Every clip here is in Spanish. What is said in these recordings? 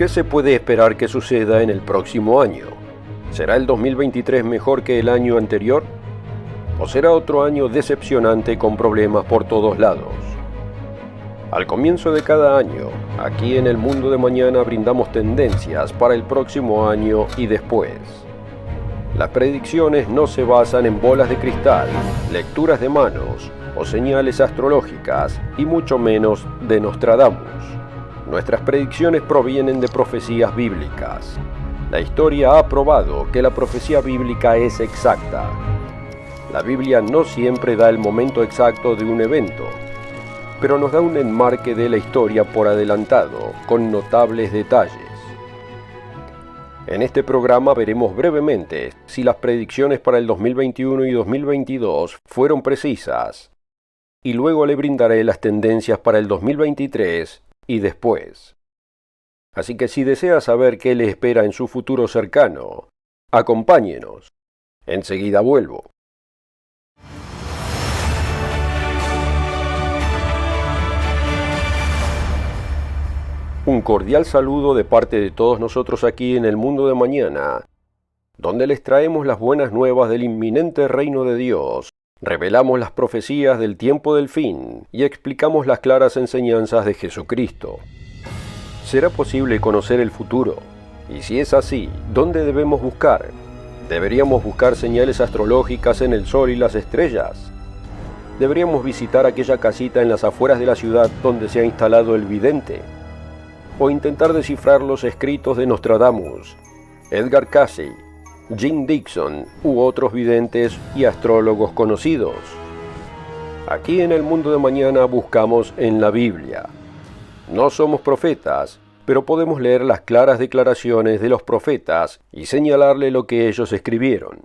¿Qué se puede esperar que suceda en el próximo año? ¿Será el 2023 mejor que el año anterior? ¿O será otro año decepcionante con problemas por todos lados? Al comienzo de cada año, aquí en El Mundo de Mañana brindamos tendencias para el próximo año y después. Las predicciones no se basan en bolas de cristal, lecturas de manos o señales astrológicas, y mucho menos de Nostradamus. Nuestras predicciones provienen de profecías bíblicas. La historia ha probado que la profecía bíblica es exacta. La Biblia no siempre da el momento exacto de un evento, pero nos da un enmarque de la historia por adelantado, con notables detalles. En este programa veremos brevemente si las predicciones para el 2021 y 2022 fueron precisas, y luego le brindaré las tendencias para el 2023 y después. Así que si desea saber qué le espera en su futuro cercano, acompáñenos. Enseguida vuelvo. Un cordial saludo de parte de todos nosotros aquí en El Mundo de Mañana, donde les traemos las buenas nuevas del inminente reino de Dios, revelamos las profecías del tiempo del fin y explicamos las claras enseñanzas de Jesucristo. ¿Será posible conocer el futuro? Y si es así, ¿dónde debemos buscar? ¿Deberíamos buscar señales astrológicas en el sol y las estrellas? ¿Deberíamos visitar aquella casita en las afueras de la ciudad donde se ha instalado el vidente? ¿O intentar descifrar los escritos de Nostradamus, Edgar Cayce, Jim Dixon u otros videntes y astrólogos conocidos? Aquí en El Mundo de Mañana buscamos en la Biblia. No somos profetas, pero podemos leer las claras declaraciones de los profetas y señalarle lo que ellos escribieron.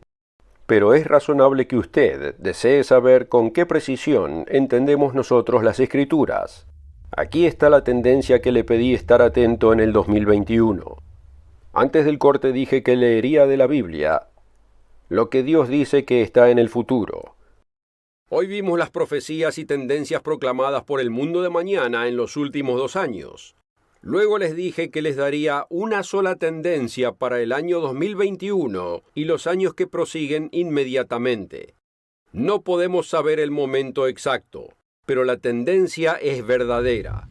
Pero es razonable que usted desee saber con qué precisión entendemos nosotros las Escrituras. Aquí está la tendencia que le pedí estar atento en el 2021. Antes del corte dije que leería de la Biblia lo que Dios dice que está en el futuro. Hoy vimos las profecías y tendencias proclamadas por El Mundo de Mañana en los últimos 2 años. Luego les dije que les daría una sola tendencia para el año 2021 y los años que prosiguen inmediatamente. No podemos saber el momento exacto, pero la tendencia es verdadera.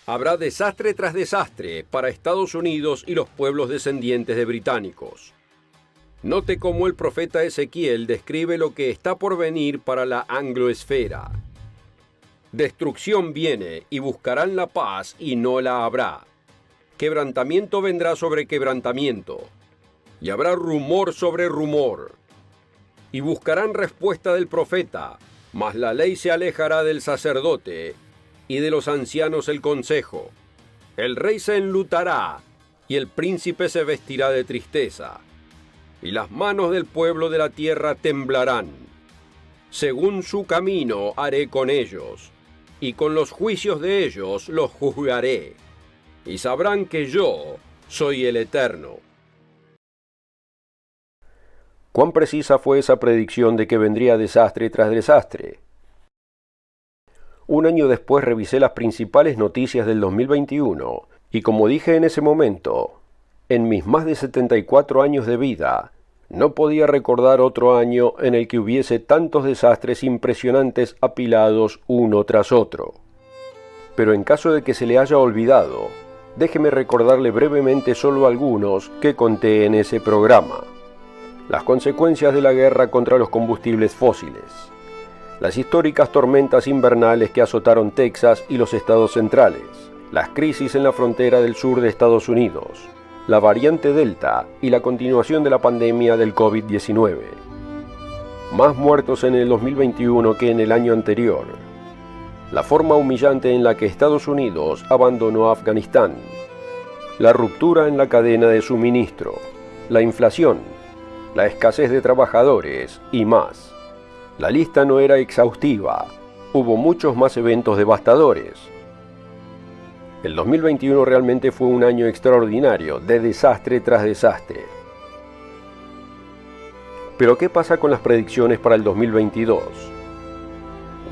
Habrá desastre tras desastre para Estados Unidos y los pueblos descendientes de británicos. Note cómo el profeta Ezequiel describe lo que está por venir para la angloesfera. Destrucción viene y buscarán la paz y no la habrá. Quebrantamiento vendrá sobre quebrantamiento, y habrá rumor sobre rumor. Y buscarán respuesta del profeta, mas la ley se alejará del sacerdote, y de los ancianos el consejo. El rey se enlutará, y el príncipe se vestirá de tristeza, y las manos del pueblo de la tierra temblarán. Según su camino haré con ellos, y con los juicios de ellos los juzgaré, y sabrán que yo soy el Eterno. ¿Cuán precisa fue esa predicción de que vendría desastre tras desastre? Un año después revisé las principales noticias del 2021, y como dije en ese momento, en mis más de 74 años de vida, no podía recordar otro año en el que hubiese tantos desastres impresionantes apilados uno tras otro. Pero en caso de que se le haya olvidado, déjeme recordarle brevemente solo algunos que conté en ese programa. Las consecuencias de la guerra contra los combustibles fósiles. Las históricas tormentas invernales que azotaron Texas y los estados centrales. Las crisis en la frontera del sur de Estados Unidos. La variante Delta y la continuación de la pandemia del COVID-19. Más muertos en el 2021 que en el año anterior. La forma humillante en la que Estados Unidos abandonó Afganistán. La ruptura en la cadena de suministro. La inflación. La escasez de trabajadores y más. La lista no era exhaustiva. Hubo muchos más eventos devastadores. El 2021 realmente fue un año extraordinario, de desastre tras desastre. Pero ¿qué pasa con las predicciones para el 2022?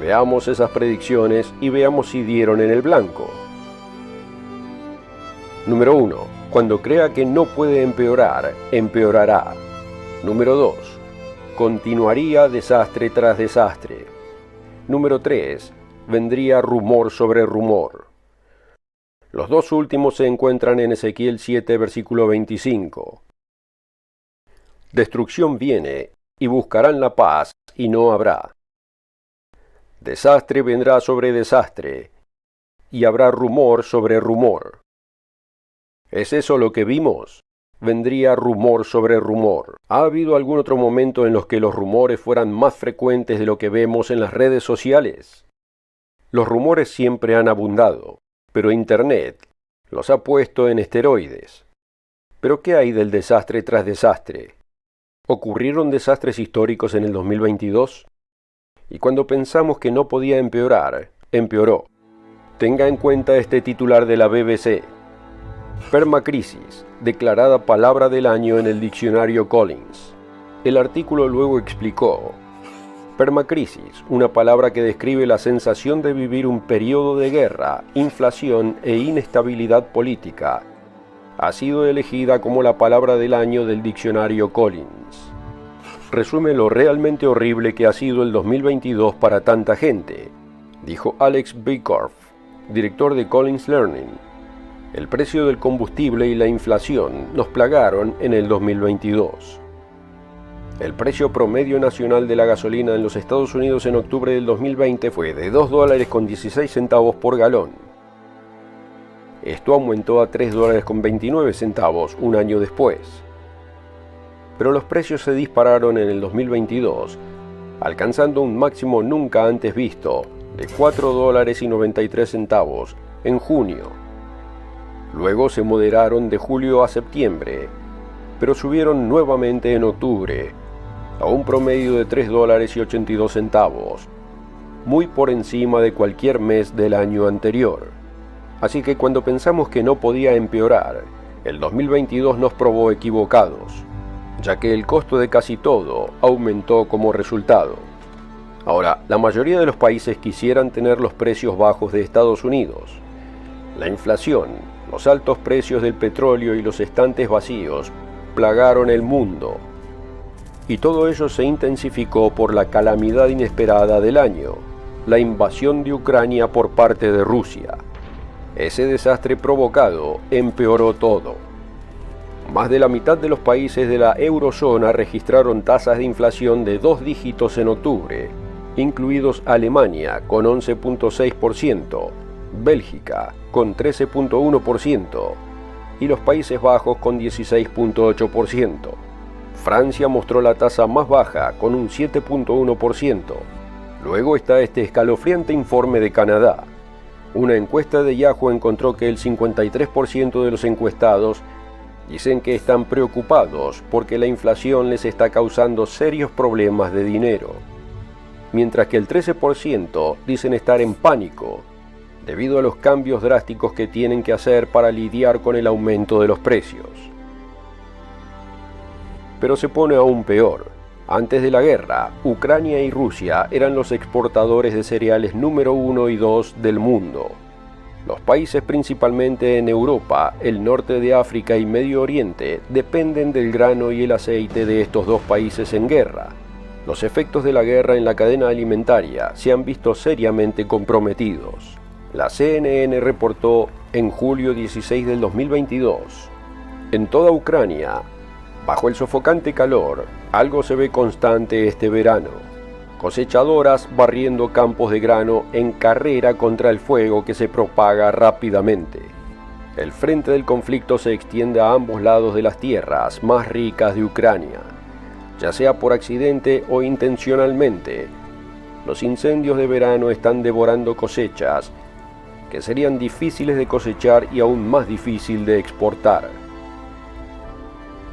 Veamos esas predicciones y veamos si dieron en el blanco. Número 1. Cuando crea que no puede empeorar, empeorará. Número 2. Continuaría desastre tras desastre. Número 3. Vendría rumor sobre rumor. Los dos últimos se encuentran en Ezequiel 7, versículo 25. Destrucción viene, y buscarán la paz, y no habrá. Desastre vendrá sobre desastre, y habrá rumor sobre rumor. ¿Es eso lo que vimos? Vendría rumor sobre rumor. ¿Ha habido algún otro momento en los que los rumores fueran más frecuentes de lo que vemos en las redes sociales? Los rumores siempre han abundado, pero Internet los ha puesto en esteroides. ¿Pero qué hay del desastre tras desastre? ¿Ocurrieron desastres históricos en el 2022? Y cuando pensamos que no podía empeorar, empeoró. Tenga en cuenta este titular de la BBC. Permacrisis, declarada palabra del año en el diccionario Collins. El artículo luego explicó: permacrisis, una palabra que describe la sensación de vivir un periodo de guerra, inflación e inestabilidad política, ha sido elegida como la palabra del año del diccionario Collins. Resume lo realmente horrible que ha sido el 2022 para tanta gente, dijo Alex Bicorf, director de Collins Learning. El precio del combustible y la inflación nos plagaron en el 2022. El precio promedio nacional de la gasolina en los Estados Unidos en octubre del 2020 fue de $2.16 por galón. Esto aumentó a $3.29 un año después. Pero los precios se dispararon en el 2022, alcanzando un máximo nunca antes visto de $4.93 en junio. Luego se moderaron de julio a septiembre, pero subieron nuevamente en octubre, a un promedio de $3.82, muy por encima de cualquier mes del año anterior. Así que cuando pensamos que no podía empeorar, el 2022 nos probó equivocados, ya que el costo de casi todo aumentó como resultado. Ahora, la mayoría de los países quisieran tener los precios bajos de Estados Unidos. La inflación, los altos precios del petróleo y los estantes vacíos plagaron el mundo. Y todo ello se intensificó por la calamidad inesperada del año, la invasión de Ucrania por parte de Rusia. Ese desastre provocado empeoró todo. Más de la mitad de los países de la eurozona registraron tasas de inflación de 2 dígitos en octubre, incluidos Alemania con 11.6%, Bélgica con 13.1% y los Países Bajos con 16.8%. Francia mostró la tasa más baja con un 7.1%. Luego está este escalofriante informe de Canadá. Una encuesta de Yahoo encontró que el 53% de los encuestados dicen que están preocupados porque la inflación les está causando serios problemas de dinero, mientras que el 13% dicen estar en pánico debido a los cambios drásticos que tienen que hacer para lidiar con el aumento de los precios. Pero se pone aún peor. Antes de la guerra, Ucrania y Rusia eran los exportadores de cereales número 1 y 2 del mundo. Los países principalmente en Europa, el norte de África y Medio Oriente dependen del grano y el aceite de estos dos países en guerra. Los efectos de la guerra en la cadena alimentaria se han visto seriamente comprometidos. La CNN reportó en julio 16 del 2022. En toda Ucrania, bajo el sofocante calor, algo se ve constante este verano. Cosechadoras barriendo campos de grano en carrera contra el fuego que se propaga rápidamente. El frente del conflicto se extiende a ambos lados de las tierras más ricas de Ucrania, ya sea por accidente o intencionalmente. Los incendios de verano están devorando cosechas que serían difíciles de cosechar y aún más difícil de exportar.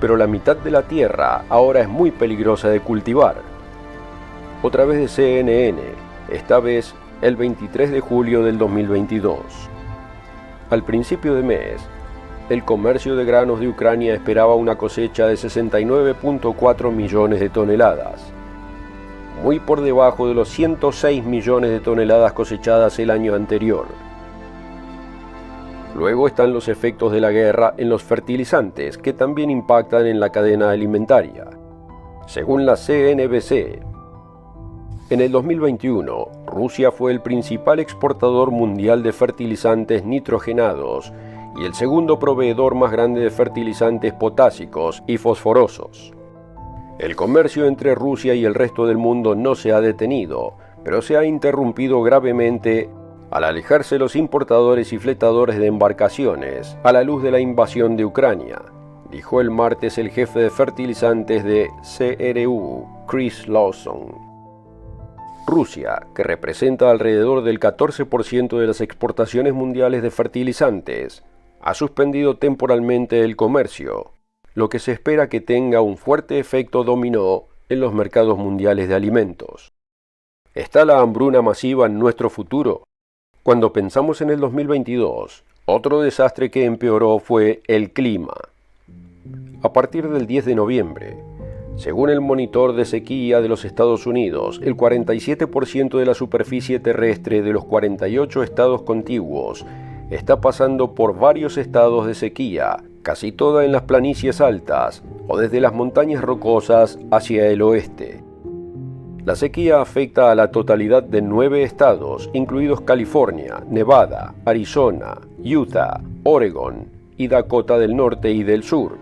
Pero la mitad de la tierra ahora es muy peligrosa de cultivar. Otra vez de CNN, esta vez el 23 de julio del 2022. Al principio de mes, el comercio de granos de Ucrania esperaba una cosecha de 69.4 millones de toneladas, muy por debajo de los 106 millones de toneladas cosechadas el año anterior. Luego están los efectos de la guerra en los fertilizantes, que también impactan en la cadena alimentaria. Según la CNBC, en el 2021, Rusia fue el principal exportador mundial de fertilizantes nitrogenados y el segundo proveedor más grande de fertilizantes potásicos y fosforosos. El comercio entre Rusia y el resto del mundo no se ha detenido, pero se ha interrumpido gravemente al alejarse los importadores y fletadores de embarcaciones a la luz de la invasión de Ucrania, dijo el martes el jefe de fertilizantes de CRU, Chris Lawson. Rusia, que representa alrededor del 14% de las exportaciones mundiales de fertilizantes, ha suspendido temporalmente el comercio, lo que se espera que tenga un fuerte efecto dominó en los mercados mundiales de alimentos. ¿Está la hambruna masiva en nuestro futuro? Cuando pensamos en el 2022, otro desastre que empeoró fue el clima. A partir del 10 de noviembre, según el monitor de sequía de los Estados Unidos, el 47% de la superficie terrestre de los 48 estados contiguos está pasando por varios estados de sequía, casi toda en las planicies altas o desde las montañas rocosas hacia el oeste. La sequía afecta a la totalidad de 9 estados, incluidos California, Nevada, Arizona, Utah, Oregon y Dakota del Norte y del Sur.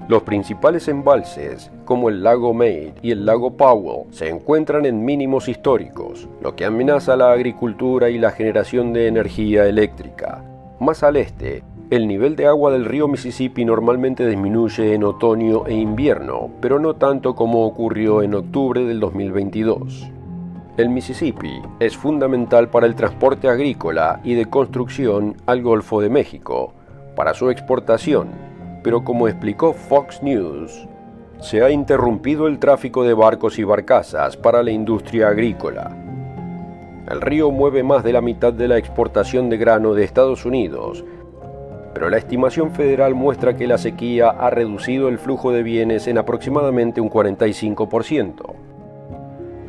Los principales embalses, como el lago Mead y el lago Powell, se encuentran en mínimos históricos, lo que amenaza la agricultura y la generación de energía eléctrica. Más al este, el nivel de agua del río Mississippi normalmente disminuye en otoño e invierno, pero no tanto como ocurrió en octubre del 2022. El Mississippi es fundamental para el transporte agrícola y de construcción al Golfo de México, para su exportación, pero como explicó Fox News, se ha interrumpido el tráfico de barcos y barcazas para la industria agrícola. El río mueve más de la mitad de la exportación de grano de Estados Unidos, pero la estimación federal muestra que la sequía ha reducido el flujo de bienes en aproximadamente un 45%.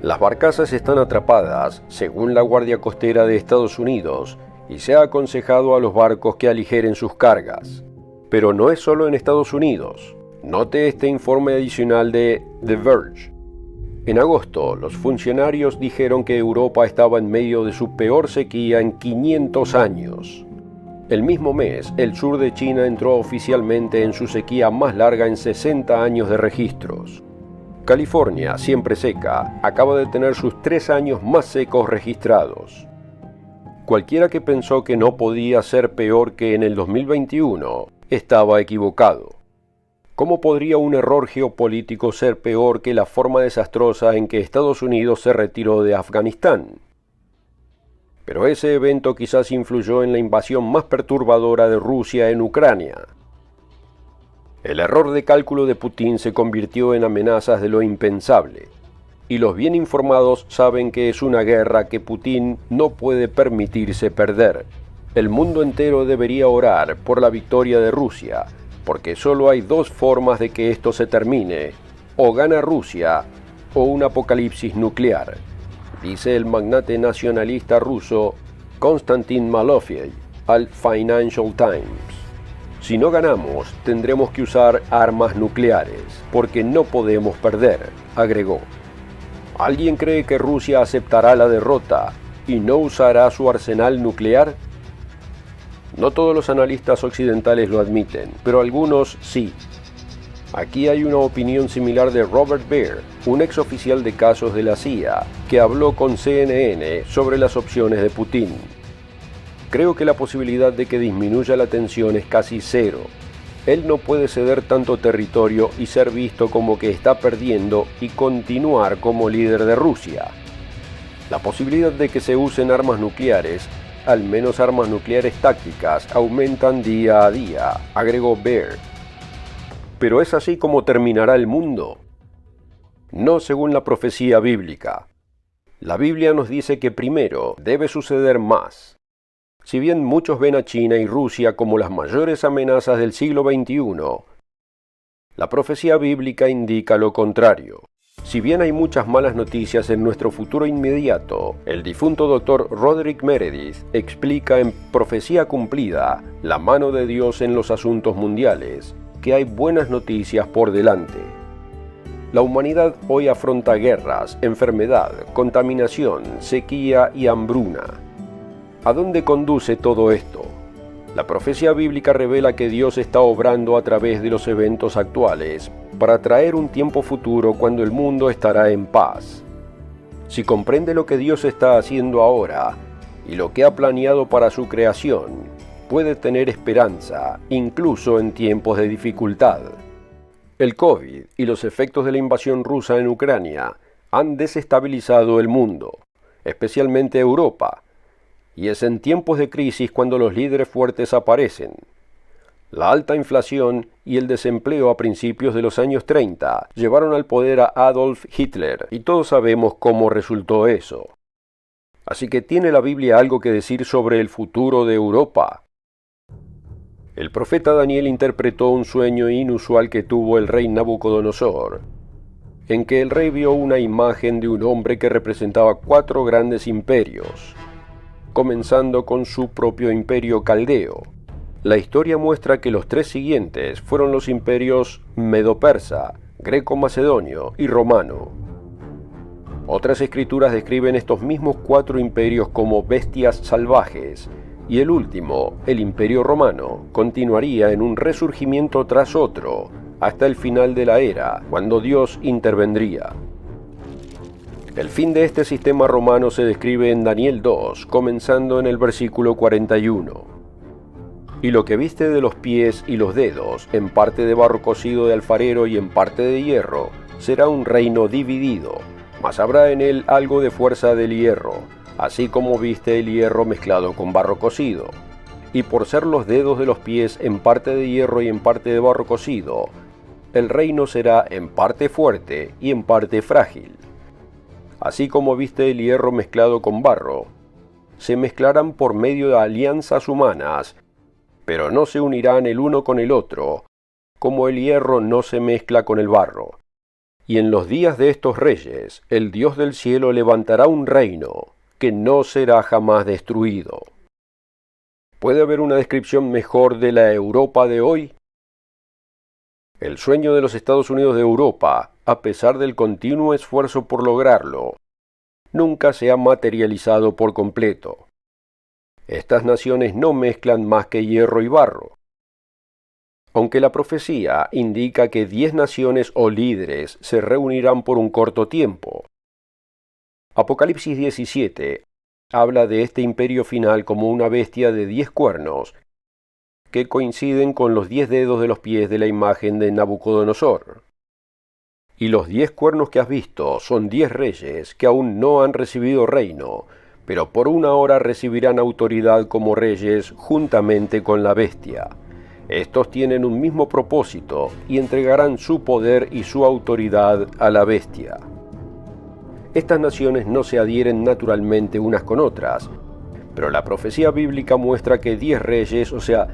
Las barcazas están atrapadas, según la Guardia Costera de Estados Unidos, y se ha aconsejado a los barcos que aligeren sus cargas. Pero no es solo en Estados Unidos. Note este informe adicional de The Verge. En agosto, los funcionarios dijeron que Europa estaba en medio de su peor sequía en 500 años. El mismo mes, el sur de China entró oficialmente en su sequía más larga en 60 años de registros. California, siempre seca, acaba de tener sus 3 años más secos registrados. Cualquiera que pensó que no podía ser peor que en el 2021, estaba equivocado. ¿Cómo podría un error geopolítico ser peor que la forma desastrosa en que Estados Unidos se retiró de Afganistán? Pero ese evento quizás influyó en la invasión más perturbadora de Rusia en Ucrania. El error de cálculo de Putin se convirtió en amenazas de lo impensable, y los bien informados saben que es una guerra que Putin no puede permitirse perder. El mundo entero debería orar por la victoria de Rusia, porque solo hay 2 formas de que esto se termine: o gana Rusia o un apocalipsis nuclear, dice el magnate nacionalista ruso Konstantin Malofeev al Financial Times. Si no ganamos, tendremos que usar armas nucleares, porque no podemos perder, agregó. ¿Alguien cree que Rusia aceptará la derrota y no usará su arsenal nuclear? No todos los analistas occidentales lo admiten, pero algunos sí. Aquí hay una opinión similar de Robert Baer, un exoficial de casos de la CIA, que habló con CNN sobre las opciones de Putin. Creo que la posibilidad de que disminuya la tensión es casi cero. Él no puede ceder tanto territorio y ser visto como que está perdiendo y continuar como líder de Rusia. La posibilidad de que se usen armas nucleares, al menos armas nucleares tácticas, aumentan día a día, agregó Baer. ¿Pero es así como terminará el mundo? No según la profecía bíblica. La Biblia nos dice que primero debe suceder más. Si bien muchos ven a China y Rusia como las mayores amenazas del siglo XXI, la profecía bíblica indica lo contrario. Si bien hay muchas malas noticias en nuestro futuro inmediato, el difunto Dr. Roderick Meredith explica en Profecía Cumplida, la mano de Dios en los asuntos mundiales, que hay buenas noticias por delante. La humanidad hoy afronta guerras, enfermedad, contaminación, sequía y hambruna. ¿A dónde conduce todo esto? La profecía bíblica revela que Dios está obrando a través de los eventos actuales para traer un tiempo futuro cuando el mundo estará en paz. Si comprende lo que Dios está haciendo ahora y lo que ha planeado para su creación, puede tener esperanza, incluso en tiempos de dificultad. El COVID y los efectos de la invasión rusa en Ucrania han desestabilizado el mundo, especialmente Europa, y es en tiempos de crisis cuando los líderes fuertes aparecen. La alta inflación y el desempleo a principios de los años 30 llevaron al poder a Adolf Hitler, y todos sabemos cómo resultó eso. Así que ¿tiene la Biblia algo que decir sobre el futuro de Europa? El profeta Daniel interpretó un sueño inusual que tuvo el rey Nabucodonosor, en que el rey vio una imagen de un hombre que representaba 4 grandes imperios, comenzando con su propio imperio caldeo. La historia muestra que los 3 siguientes fueron los imperios medo-persa, greco-macedonio y romano. Otras escrituras describen estos mismos 4 imperios como bestias salvajes, y el último, el imperio romano, continuaría en un resurgimiento tras otro, hasta el final de la era, cuando Dios intervendría. El fin de este sistema romano se describe en Daniel 2, comenzando en el versículo 41. Y lo que viste de los pies y los dedos, en parte de barro cocido de alfarero y en parte de hierro, será un reino dividido, mas habrá en él algo de fuerza del hierro, así como viste el hierro mezclado con barro cocido. Y por ser los dedos de los pies en parte de hierro y en parte de barro cocido, el reino será en parte fuerte y en parte frágil. Así como viste el hierro mezclado con barro, se mezclarán por medio de alianzas humanas, pero no se unirán el uno con el otro, como el hierro no se mezcla con el barro. Y en los días de estos reyes, el Dios del cielo levantará un reino que no será jamás destruido. ¿Puede haber una descripción mejor de la Europa de hoy? El sueño de los Estados Unidos de Europa, a pesar del continuo esfuerzo por lograrlo, nunca se ha materializado por completo. Estas naciones no mezclan más que hierro y barro. Aunque la profecía indica que 10 naciones o líderes se reunirán por un corto tiempo. Apocalipsis 17 habla de este imperio final como una bestia de 10 cuernos que coinciden con los 10 dedos de los pies de la imagen de Nabucodonosor. Y los 10 cuernos que has visto son 10 reyes que aún no han recibido reino, pero por una hora recibirán autoridad como reyes juntamente con la bestia. Estos tienen un mismo propósito y entregarán su poder y su autoridad a la bestia. Estas naciones no se adhieren naturalmente unas con otras, pero la profecía bíblica muestra que 10 reyes, o sea,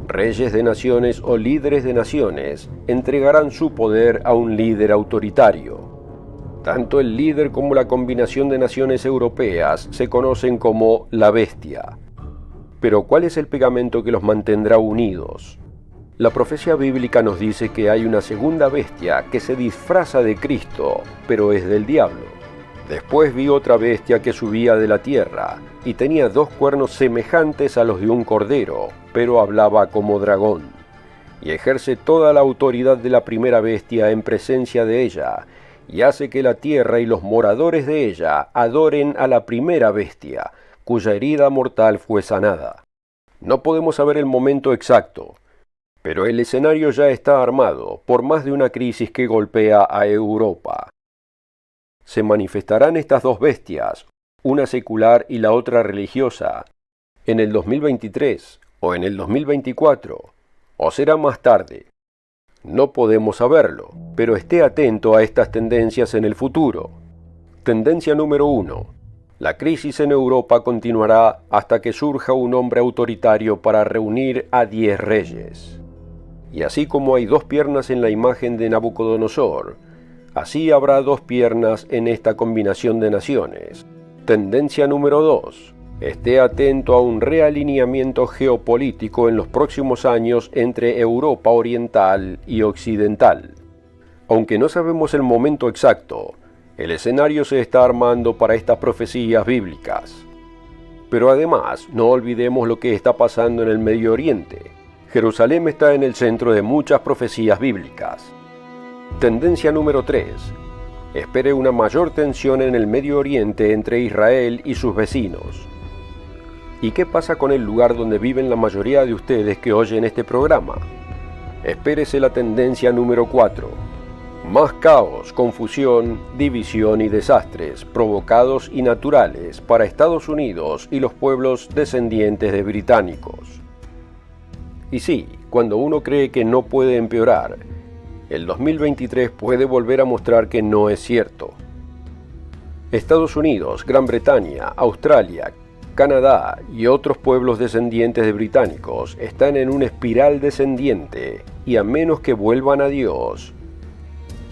reyes de naciones o líderes de naciones, entregarán su poder a un líder autoritario. Tanto el líder como la combinación de naciones europeas se conocen como la bestia. Pero ¿cuál es el pegamento que los mantendrá unidos? La profecía bíblica nos dice que hay una segunda bestia que se disfraza de Cristo, pero es del diablo. Después vi otra bestia que subía de la tierra, y tenía 2 cuernos semejantes a los de un cordero, pero hablaba como dragón. Y ejerce toda la autoridad de la primera bestia en presencia de ella, y hace que la tierra y los moradores de ella adoren a la primera bestia, cuya herida mortal fue sanada. No podemos saber el momento exacto, pero el escenario ya está armado por más de una crisis que golpea a Europa. Se manifestarán estas 2 bestias, una secular y la otra religiosa, en el 2023 o en el 2024, o será más tarde. No podemos saberlo, pero esté atento a estas tendencias en el futuro. Tendencia número 1. La crisis en Europa continuará hasta que surja un hombre autoritario para reunir a 10 reyes. Y así como hay 2 piernas en la imagen de Nabucodonosor, Así habrá dos piernas en esta combinación de naciones. Tendencia número 2. Esté atento a un realineamiento geopolítico en los próximos años entre Europa Oriental y Occidental. Aunque no sabemos el momento exacto, el escenario se está armando para estas profecías bíblicas. Pero además, no olvidemos lo que está pasando en el Medio Oriente. Jerusalén está en el centro de muchas profecías bíblicas. Tendencia número 3. Espere una mayor tensión en el Medio Oriente entre Israel y sus vecinos. ¿Y qué pasa con el lugar donde viven la mayoría de ustedes que oyen este programa? Espérese la tendencia número 4. Más caos, confusión, división y desastres, provocados y naturales para Estados Unidos y los pueblos descendientes de británicos. Y sí, cuando uno cree que no puede empeorar, el 2023 puede volver a mostrar que no es cierto. Estados Unidos, Gran Bretaña, Australia, Canadá y otros pueblos descendientes de británicos están en una espiral descendiente y a menos que vuelvan a Dios,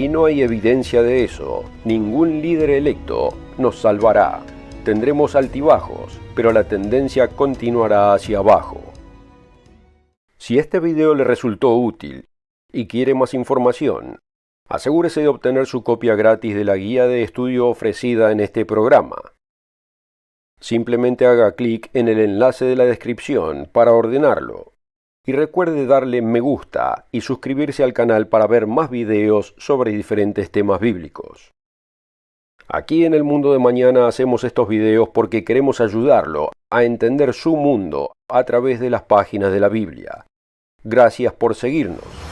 y no hay evidencia de eso, ningún líder electo nos salvará. Tendremos altibajos, pero la tendencia continuará hacia abajo. Si este video le resultó útil y quiere más información, asegúrese de obtener su copia gratis de la guía de estudio ofrecida en este programa. Simplemente haga clic en el enlace de la descripción para ordenarlo. Y recuerde darle me gusta y suscribirse al canal para ver más videos sobre diferentes temas bíblicos. Aquí en el Mundo de Mañana hacemos estos videos porque queremos ayudarlo a entender su mundo a través de las páginas de la Biblia. Gracias por seguirnos.